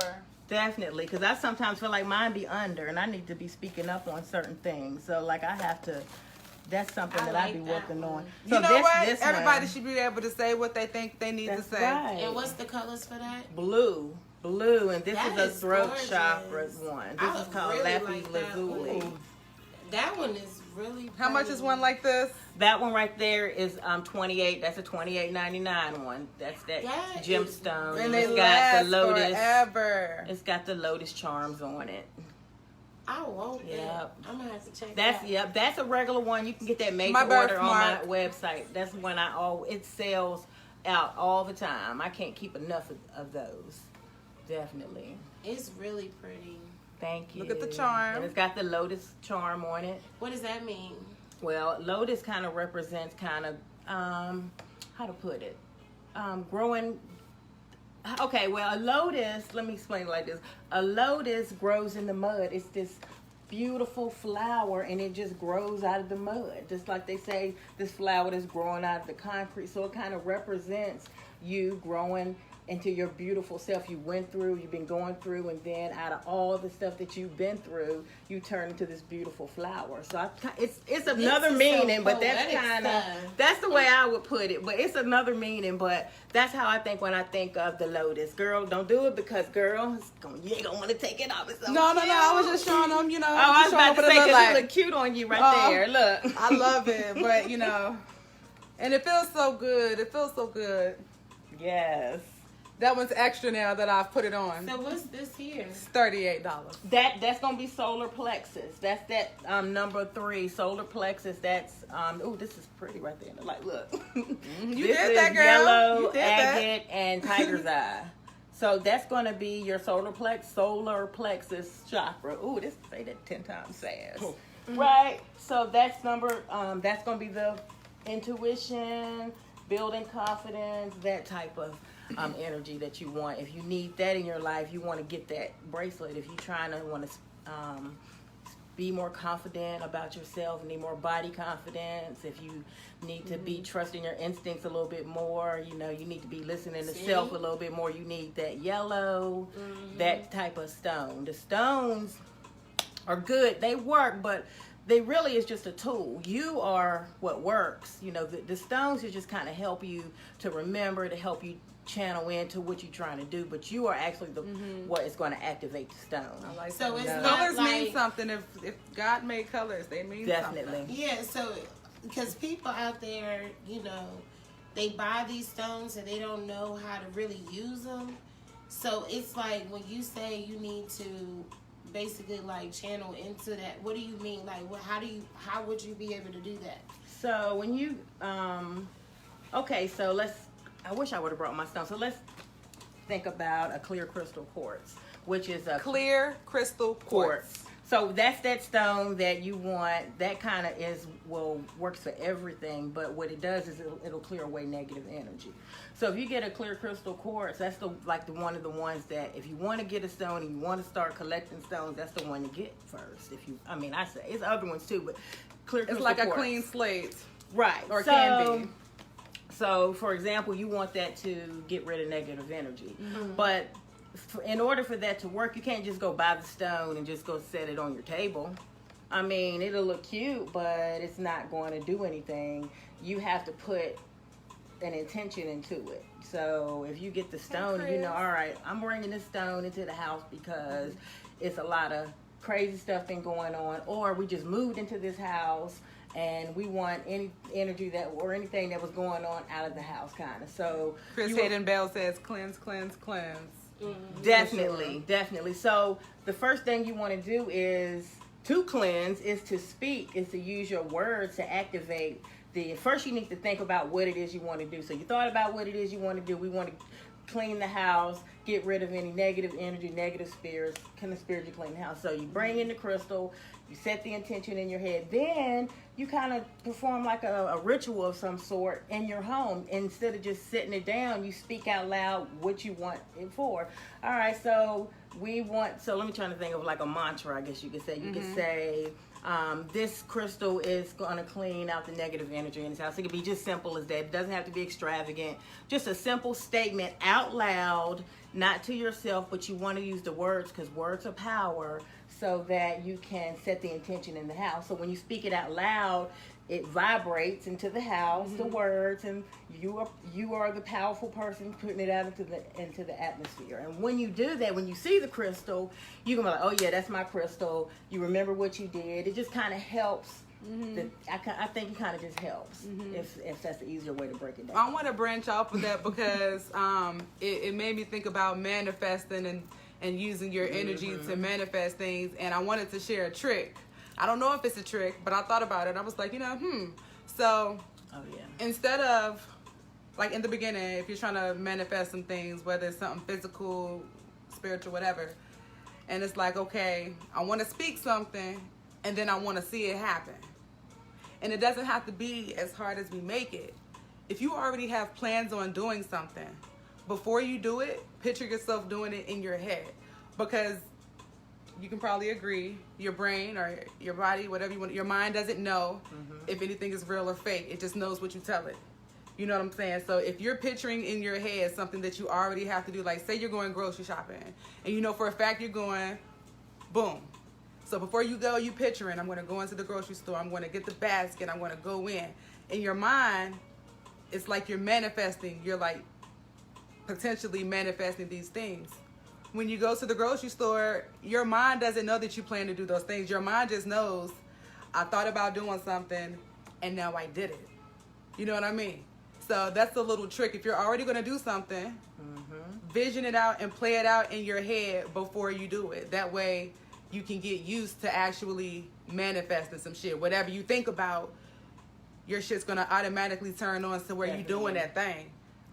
Definitely, because I sometimes feel like mine be under and I need to be speaking up on certain things. So like I have to, that's something that I be working on. So you know what? Everybody should be able to say what they think they need to say. Right. And what's the colors for that? Blue, and this is a throat chakra one. This is called really Lapis Lazuli. That one is really pretty. How much is one like this? That one right there is $28. That's a $28.99 one. That's that gemstone. And it's got the lotus forever. It's got the lotus charms on it. I want that. I'm gonna have to check that. Yep, that's a regular one. You can get that made to order on my website. That's when it sells out all the time. I can't keep enough of those. Definitely. It's really pretty. Thank you. Look at the charm. And it's got the lotus charm on it. What does that mean? Well, lotus kind of represents how to put it? Growing. Okay, well, a lotus, let me explain it like this. A lotus grows in the mud. It's this beautiful flower, and it just grows out of the mud. Just like they say, this flower that's growing out of the concrete. So it kind of represents you growing into your beautiful self you've been going through, and then out of all the stuff that you've been through, you turn into this beautiful flower. So it's another meaning, but that's the way I would put it. But it's another meaning, but that's how I think when I think of the lotus. Girl, don't do it because, girl, you ain't gonna want to take it off. No, I was just showing them, you know. Oh, I was about to say, because it look cute on you right there. Look. I love it, but, you know, and it feels so good. Yes. That one's extra now that I've put it on. So what's this here? It's $38. That's gonna be solar plexus. That's that number 3 solar plexus. That's this is pretty right there. Like, look, you did that, girl. Yellow, agate, and tiger's eye. So that's gonna be your solar plexus chakra. Ooh, this say that 10 times fast. Right. So that's that's gonna be the intuition, building confidence, that type of energy that you want. If you need that in your life, you want to get that bracelet. If you're trying to want to be more confident about yourself, need more body confidence, if you need to be trusting your instincts a little bit more, you know, you need to be listening to self a little bit more, you need that yellow, that type of stone. The stones are good, they work, but they really is just a tool. You are what works. You know, the stones just kind of help you to remember, to help you channel into what you're trying to do, but you are actually what is going to activate the stone. I like so that. It's not colors like, mean something. If God made colors, they mean definitely something. Yeah, so because people out there, you know, they buy these stones and they don't know how to really use them. So it's like when you say you need to basically like channel into that, what do you mean? Like, how would you be able to do that? So when you okay, so I wish I would have brought my stone. So let's think about a clear crystal quartz, which is a clear crystal quartz. So that's that stone that you want. That kind of works for everything, but what it does is it'll clear away negative energy. So if you get a clear crystal quartz, that's one of the ones that if you want to get a stone and you want to start collecting stones, that's the one to get first. I say it's other ones too, but clear crystal quartz. It's like a clean slate, right? Or can be. So, for example, you want that to get rid of negative energy. But in order for that to work, you can't just go buy the stone and just go set it on your table. I mean, it'll look cute, but it's not going to do anything. You have to put an intention into it. So if you get the stone, you know, all right, I'm bringing this stone into the house because it's a lot of crazy stuff been going on, or we just moved into this house and we want any energy that or anything that was going on out of the house, kind of. So Chris Hayden Bell says cleanse, cleanse, cleanse. Definitely, definitely. So the first thing you want to do is to cleanse, is to speak, is to use your words to activate first you need to think about what it is you want to do. So you thought about what it is you want to do. We want to clean the house, get rid of any negative energy, negative spirits, kind of spiritually clean the house. So you bring in the crystal, you set the intention in your head, then you kind of perform like a ritual of some sort in your home. Instead of just sitting it down, you speak out loud what you want it for. All right, so let me try to think of like a mantra, I guess you could say. You could say, this crystal is going to clean out the negative energy in this house. It could be just simple as that. It doesn't have to be extravagant. Just a simple statement out loud, not to yourself, but you want to use the words because words are power, so that you can set the intention in the house. So when you speak it out loud, it vibrates into the house, the words, and you are the powerful person putting it out into the atmosphere. And when you do that, when you see the crystal, you can be like, oh yeah, that's my crystal. You remember what you did. It just kind of helps. I think it kind of just helps, if that's the easier way to break it down. I want to branch off of that because it made me think about manifesting and using your energy to manifest things. And I wanted to share a trick. I don't know if it's a trick, but I thought about it. I was like, So instead of, like in the beginning, if you're trying to manifest some things, whether it's something physical, spiritual, whatever, and it's like, okay, I want to speak something, and then I want to see it happen. And it doesn't have to be as hard as we make it. If you already have plans on doing something, before you do it, picture yourself doing it in your head. Because you can probably agree, your brain or your body, whatever you want, your mind doesn't know if anything is real or fake. It just knows what you tell it. You know what I'm saying? So if you're picturing in your head something that you already have to do, like say you're going grocery shopping, and you know for a fact you're going, boom. So before you go, you picturing, I'm going to go into the grocery store, I'm going to get the basket, I'm going to go in. In your mind, it's like you're manifesting, you're like potentially manifesting these things. When you go to the grocery store, your mind doesn't know that you plan to do those things. Your mind just knows, I thought about doing something and now I did it. You know what I mean? So that's a little trick. If you're already going to do something, vision it out and play it out in your head before you do it. That way you can get used to actually manifesting some shit. Whatever you think about, your shit's going to automatically turn on to where you're doing that thing.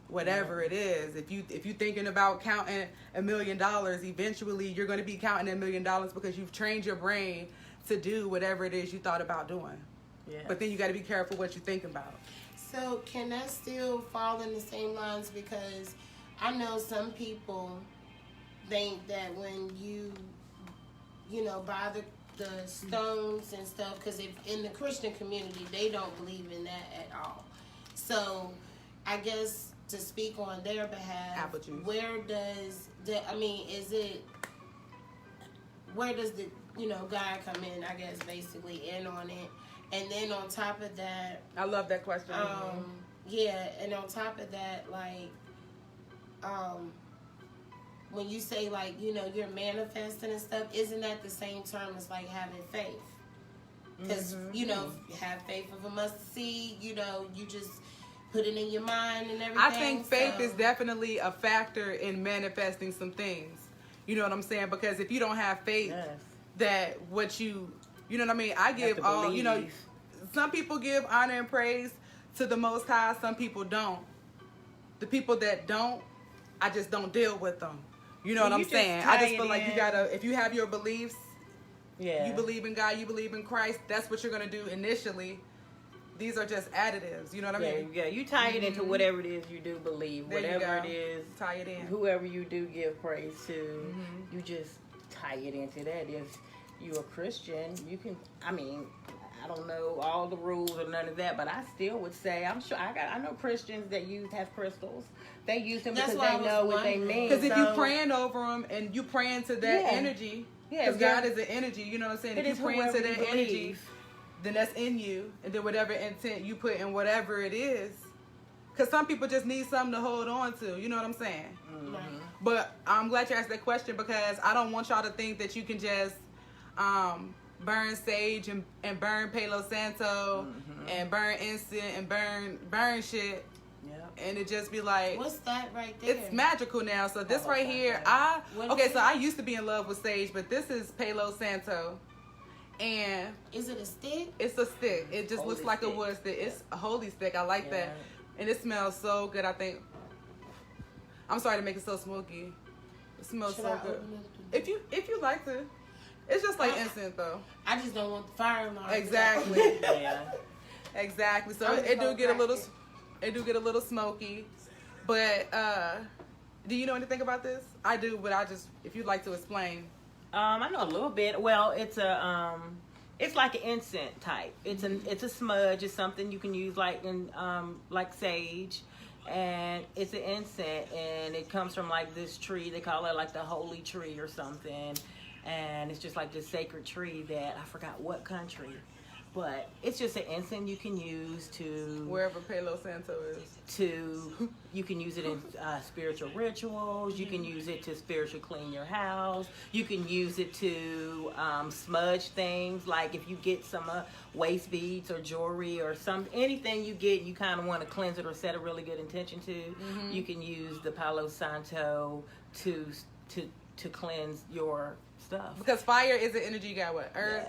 Whatever it is. If you thinking about counting $1 million, eventually you're going to be counting $1 million because you've trained your brain to do whatever it is you thought about doing. Yeah. But then you got to be careful what you think about. So can that still fall in the same lines? Because I know some people think that when you buy the stones and stuff, because if in the Christian community, they don't believe in that at all. So I guess to speak on their behalf, apple juice. Where does the God come in, I guess, basically in on it? And then on top of that, I love that question. And on top of that, like, when you say, like, you're manifesting and stuff, isn't that the same term as, like, having faith? Because, have faith of a mustard seed, you just put it in your mind and everything. I think faith is definitely a factor in manifesting some things. You know what I'm saying? Because if you don't have faith, that what you know what I mean? I give all, some people give honor and praise to the Most High. Some people don't. The people that don't, I just don't deal with them. You know what I'm saying? I just feel like you gotta, if you have your beliefs, you believe in God, you believe in Christ, that's what you're gonna do initially. These are just additives, you know what I mean? Yeah, you tie it into whatever it is you do believe, whatever it is, tie it in. Whoever you do give praise to, you just tie it into that. If you're a Christian, you can, I don't know all the rules or none of that, but I still would say, I'm sure, I know Christians that have crystals. They use them because they know what they mean. Because if you praying over them and you praying to that energy, because God is an energy, you know what I'm saying? If you praying to that energy, then that's in you, and then whatever intent you put in whatever it is, Because some people just need something to hold on to. You know what I'm saying? Right. But I'm glad you asked that question because I don't want y'all to think that you can just burn sage and burn Palo Santo and burn incense and burn shit. Yeah. And it just be like, What's that right there? it's magical now. So this Palo right here, Santo. so I used to be in love with sage, but this is Palo Santo. And Is it a stick? it's a stick. It just Holy looks like stick. a wood stick. It's a holy stick. I like that. And it smells so good. I think. I'm sorry to make it so smoky. It smells Should so I good. open it? If you like to, it's just like incense though. I just don't want the fire alarm. Exactly. Yeah. Exactly. So I'm it do gonna get a little, crack it do get a little smoky. But do you know anything about this? I do, but if you'd like to explain. I know a little bit. Well, it's like an incense type. It's a smudge. It's something you can use like in like sage, and it's an incense, and it comes from like this tree. They call it like the holy tree or something, and it's just like this sacred tree that I forgot what country, but it's just an incense you can use to Wherever Palo Santo is. you can use it in spiritual rituals. You can use it to spiritually clean your house. You can use it to smudge things. Like if you get some waist beads or jewelry or anything you get, you kind of want to cleanse it or set a really good intention to. You can use the Palo Santo to cleanse your stuff. Because fire is an energy you got what? Earth?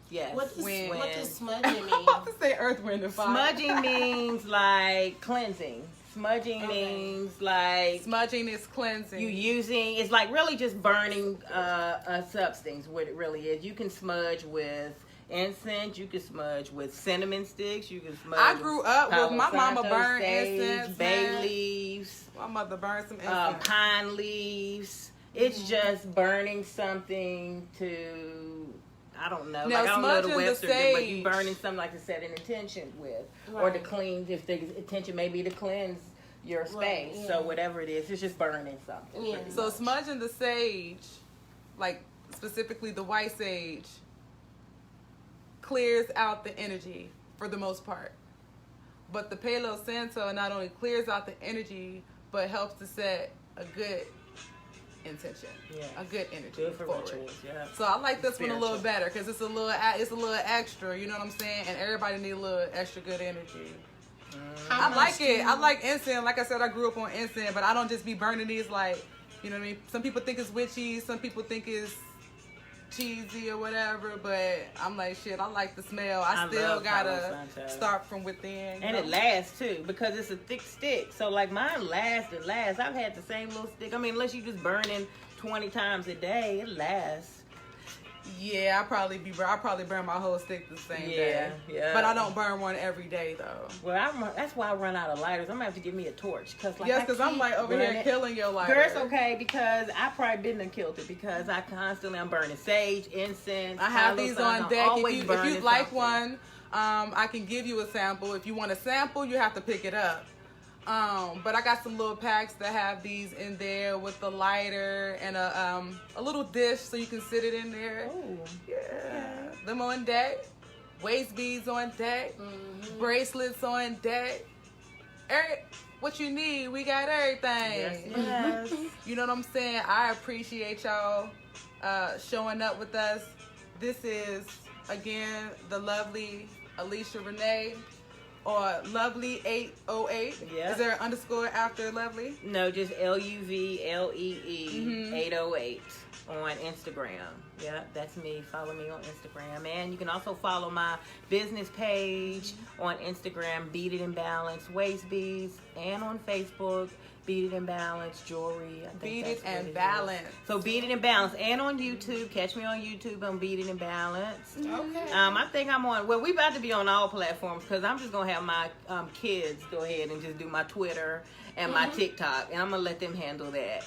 Yes. What does smudging I'm mean? about to say earth, wind, and fire. Smudging means like cleansing. Smudging means like Smudging is cleansing. it's like really just burning a substance. What it really is. You can smudge with incense. You can smudge with cinnamon sticks. You can smudge. I grew up with my Palo mama Santo, burn sage, incense, bay man. leaves, My mother burned some incense. pine leaves. It's just burning something to. I don't know. Now, like, I don't know the smudging the Webster, but you sage. burning something like to set an intention with, or to Right. clean. If the intention may be to cleanse your space, Right, yeah. so whatever it is, it's just burning something. Yeah. pretty So much. smudging the sage, like specifically the white sage, clears out the energy for the most part. But the Palo Santo not only clears out the energy, but helps to set a good intention, Yes. a good energy Good for forward. rituals, yeah. So I like this one a little Spiritual. better because it's a little extra. You know what I'm saying? And everybody need a little extra good energy. How I like much it. do- I like incense. Like I said, I grew up on incense, but I don't just be burning these like, you know what I mean? Some people think it's witchy. Some people think it's cheesy or whatever, but I'm like, shit, I like the smell. I I still love Palo gotta Santo. start from within. And it lasts too because it's a thick stick. So like mine lasts and lasts. I've had the same little stick. I mean, unless you just burning 20 times a day, it lasts. Yeah, I probably burn my whole stick the same Yeah, day. yeah. But I don't burn one every day though. Well, that's why I run out of lighters. I'm gonna have to give me a torch because like Yes, I because I'm keep like over here running- killing your life. Girl, it's okay because I probably didn't have killed it because I'm burning sage, incense. I have Palo these Santo. on deck. Always If you'd burning like something. one, I can give you a sample. If you want a sample, you have to pick it up. But I got some little packs that have these in there with the lighter and a little dish so you can sit it in there. Ooh. Yeah. Them on deck. Waist beads on deck. Bracelets on deck. What you need, we got everything. Yes. You know what I'm saying? I appreciate y'all showing up with us. This is, again, the lovely Alicia Renee, or Lovely 808. Yeah. Is there an underscore after Lovely? No, just LUVLEE Mhm. 808 on Instagram. Yeah, that's me. Follow me on Instagram. And you can also follow my business page on Instagram, Beat It in Balance Waist Beads, and on Facebook, Beat It in Balance Jewelry. I think Beat that's It what and is. Balance. So Beat It in Balance. And on YouTube. Catch me on YouTube on Beat It in Balance. Okay. I think I'm on. Well, we about to be on all platforms because I'm just gonna have my kids go ahead and just do my Twitter and my TikTok, and I'm gonna let them handle that.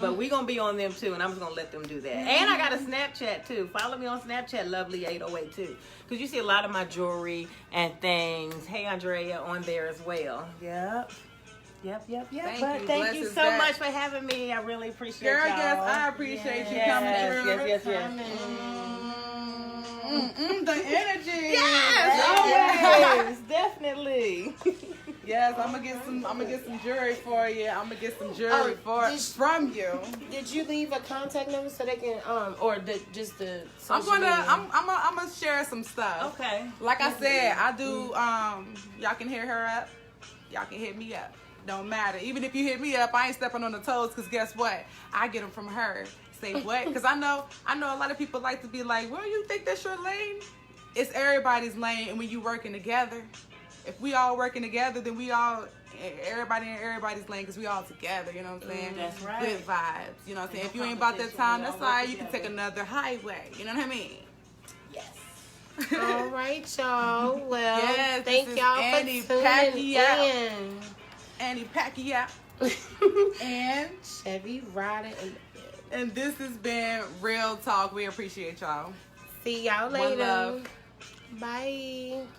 But we gonna be on them too, and I'm just gonna let them do that. And I got a Snapchat too. Follow me on Snapchat, Lovely808 too, because you see a lot of my jewelry and things. Hey, Andrea, on there as well. Yep. Thank But you. thank Bless you his so back. much for having me. I really appreciate Girl, y'all. yes, I appreciate you coming through. Yes. The energy. Yes, always, definitely. Yes, I'm gonna get some jewelry for you. I'm gonna get some jewelry from you. Did you leave a contact number so they can or just the I'm social media? gonna share some stuff. Okay. Like I said, I do. Y'all can hit her up. Y'all can hit me up. Don't matter. Even if you hit me up, I ain't stepping on the toes. Cause guess what? I get them from her. Say what? Cause I know a lot of people like to be like, well, you think that's your lane? It's everybody's lane, and when you working together, if we all working together, then everybody in everybody's lane, because we all together, you know what I'm saying? That's right. Good vibes, you know what I'm saying? If you ain't about that time, that's all right. You can take another highway, you know what I mean? Yes. All right, y'all. Well, Yes, thank this is y'all Annie for tuning Paquaio. in. Annie Paquaio. And Chevyrydah and this has been Real Talk. We appreciate y'all. see y'all One later. love. Bye.